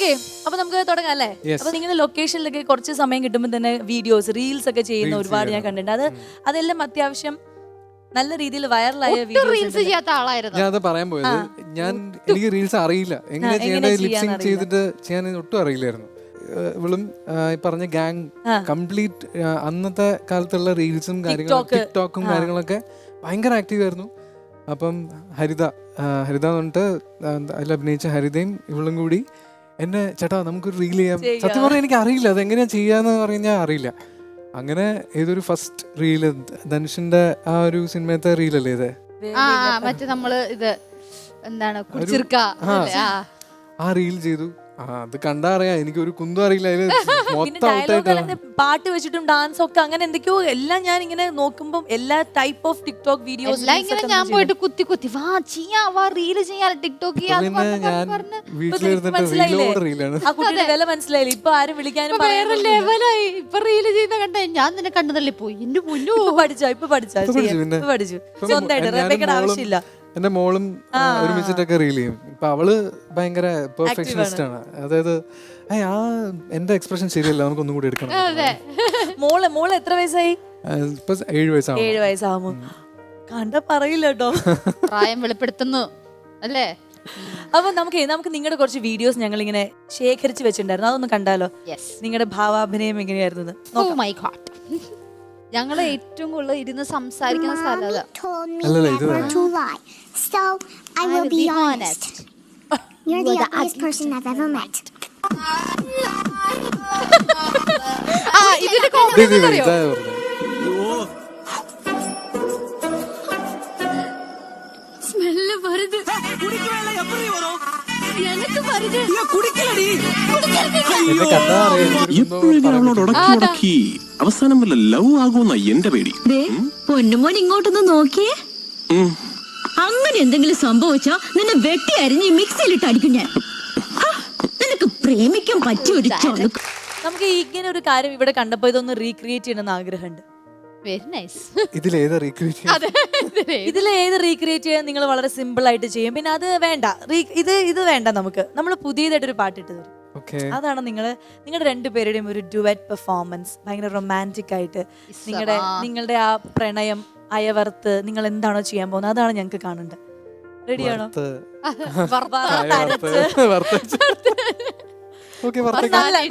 Okay, അപ്പൊ നമുക്ക് തുടങ്ങാം അല്ലേ? അപ്പൊ നിങ്ങളുടെ ലൊക്കേഷനിലൊക്കെ കുറച്ച് സമയം കിട്ടുമ്പോൾ തന്നെ വീഡിയോസ് റീൽസ് ഒക്കെ ചെയ്യുന്ന ഒരുപാട് ഞാൻ കണ്ടിട്ടുണ്ട്. അതെല്ലാം അത്യാവശ്യം നല്ല രീതിയിൽ വൈറലായ റീൽസ് ചെയ്യാത്ത ആളായിരുന്നു. ഞാൻ അത് പറയാൻ പോയത്. എനിക്ക് റീൽസ് അറിയില്ല, എങ്ങനെ ചെയ്യേണ്ടത്, ലിപ്സിങ് ചെയ്തിട്ട് ചെയ്യാൻ ഒട്ടും അറിയില്ലായിരുന്നു. ഇവളും ഈ പറഞ്ഞ ഗാങ് കംപ്ലീറ്റ് അന്നത്തെ കാലത്തുള്ള റീൽസും കാര്യങ്ങളും ടിക്ടോക്കും കാര്യങ്ങളൊക്കെ ഭയങ്കര ആക്റ്റീവ് ആയിരുന്നു. അപ്പം ഹരിത എന്ന് പറഞ്ഞിട്ട് അതിൽ അഭിനയിച്ച ഹരിതയും ഇവളും കൂടി എന്നെ ചേട്ടാ നമുക്കൊരു റീൽ ചെയ്യാം. സത്യം പറഞ്ഞാൽ എനിക്ക് അറിയില്ല അതെങ്ങനെയാ ചെയ്യാന്ന് പറഞ്ഞാൽ അറിയില്ല. അങ്ങനെ ഏതൊരു ഫസ്റ്റ് റീല് ധനുഷിന്റെ ആ ഒരു സിനിമത്തെ റീലല്ലേ ഇത്, മറ്റേ നമ്മള് ഇത് എന്താണ് കുടിച്ചിർക്ക ആ റീൽ ചെയ്തു. അത് കണ്ടാ അറിയാം എനിക്ക് ഒരു കുന്തും അറിയില്ല. പാട്ട് വെച്ചിട്ടും ഡാൻസ് ഒക്കെ അങ്ങനെ എന്തൊക്കെയോ എല്ലാം ഞാൻ ഇങ്ങനെ നോക്കുമ്പോ എല്ലാ ടൈപ്പ് ഓഫ് ടിക്ടോക്ക് വീഡിയോസ് ഞാൻ പോയിട്ട് കുത്തി കുത്തി വാ ചെയ്യാ വാ റീല് ചെയ്യാ ടിക്ടോക്ക് മനസ്സിലായില്ല. ഇപ്പൊ ആരും വിളിക്കാനും ലെവലായി. ഇപ്പൊ റീല് ചെയ്യുന്ന കണ്ട ഞാൻ നിന്നെ കണ്ടതല്ലേ പോയി എന്റെ മുന്നു പഠിച്ചു സ്വന്തമായിട്ട് ആവശ്യമില്ല. എന്റെ മോളും ഒരുമിച്ചിട്ടൊക്കെ റീൽ ചെയ്യും. ഇപ്പൊ അവള് ഭയങ്കര പെർഫെക്ഷനിസ്റ്റ് ആണ്. അതായത് എന്റെ എക്സ്പ്രഷൻ ശരിയല്ല, നമുക്കൊന്നും കൂടി എടുക്കണം. മോള് എത്ര വയസ്സായി? ഇപ്പൊ 7 വയസ്സാവും. 7 വയസ്സാവുമ്പോ കണ്ട പറയില്ല കേട്ടോ, പ്രായം വെളിപ്പെടുത്തുന്നു അല്ലേ? അപ്പൊ നമുക്ക് നിങ്ങളുടെ കുറച്ച് വീഡിയോസ് ഞങ്ങൾ ഇങ്ങനെ ശേഖരിച്ച് വെച്ചിട്ടുണ്ടായിരുന്നു, അതൊന്ന് കണ്ടാലോ? നിങ്ങളുടെ ഭാവാഭിനയം എങ്ങനെയായിരുന്നു? ഞങ്ങള് ഏറ്റവും കൂടുതൽ ഇരുന്ന് സംസാരിക്കുന്ന സ്ഥലം. So, I will be honest. You're the ugliest person I've ever met. ഇതിന്റെ കോമഡി അറിയോ? സ്മെല്ല് വരുത്. എനിക്ക് വരുത്. അവസാനം വല്ല ലവ് ആകുമെന്ന എന്റെ പേടി. പൊന്നുമോൻ ഇങ്ങോട്ടൊന്ന് നോക്കിയേ. അങ്ങനെ എന്തെങ്കിലും സംഭവിച്ചാ നിന്നെ വെട്ടി അരിഞ്ഞ് മിക്സിയിലിട്ട് അടിക്കും ഞാൻ. നിനക്ക് പ്രേമിക്കാൻ പറ്റിയ ഒരു ചൊണക്ക്. നമുക്ക് ഇങ്ങനെ ഒരു കാര്യം ഇവിടെ കണ്ടപ്പോ ഇതൊന്ന് റീക്രിയേറ്റ് ചെയ്യണമെന്ന് ആഗ്രഹമുണ്ട്. Very nice. ഇതിലേത് റീക്രിയേറ്റ് ചെയ്യാൻ നിങ്ങൾ വളരെ സിമ്പിൾ ആയിട്ട് ചെയ്യും. പിന്നെ അത് വേണ്ട, ഇത് വേണ്ട, നമ്മൾ പുതിയതായിട്ടൊരു പാട്ടിട്ട് തരും. അതാണ് നിങ്ങളുടെ രണ്ടുപേരുടെയും ഒരു ഡുവറ്റ് പെർഫോമൻസ്, ഭയങ്കര റൊമാൻറ്റിക് ആയിട്ട് നിങ്ങളുടെ ആ പ്രണയം അയവർത്ത് നിങ്ങൾ എന്താണോ ചെയ്യാൻ പോകുന്നത് അതാണ് ഞങ്ങൾക്ക് കാണേണ്ടത്. റെഡിയാണോ?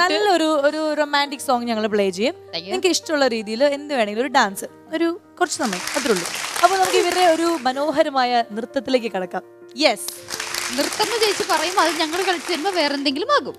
നല്ലൊരു റൊമാൻറ്റിക് സോങ് ഞങ്ങൾ പ്ലേ ചെയ്യും. നിങ്ങൾക്ക് ഇഷ്ടമുള്ള രീതിയിൽ എന്ത് വേണമെങ്കിലും ഒരു ഡാൻസ്, ഒരു കുറച്ച് സമയം അത്രേ ഉള്ളൂ. അപ്പൊ നമുക്ക് ഇവരുടെ ഒരു മനോഹരമായ നൃത്തത്തിലേക്ക് കടക്കാം. യെസ്, നൃത്തം എന്ന് ചേച്ചി പറയും, അത് ഞങ്ങൾ കളിച്ചു തരുമ്പോ വേറെന്തെങ്കിലും ആകും.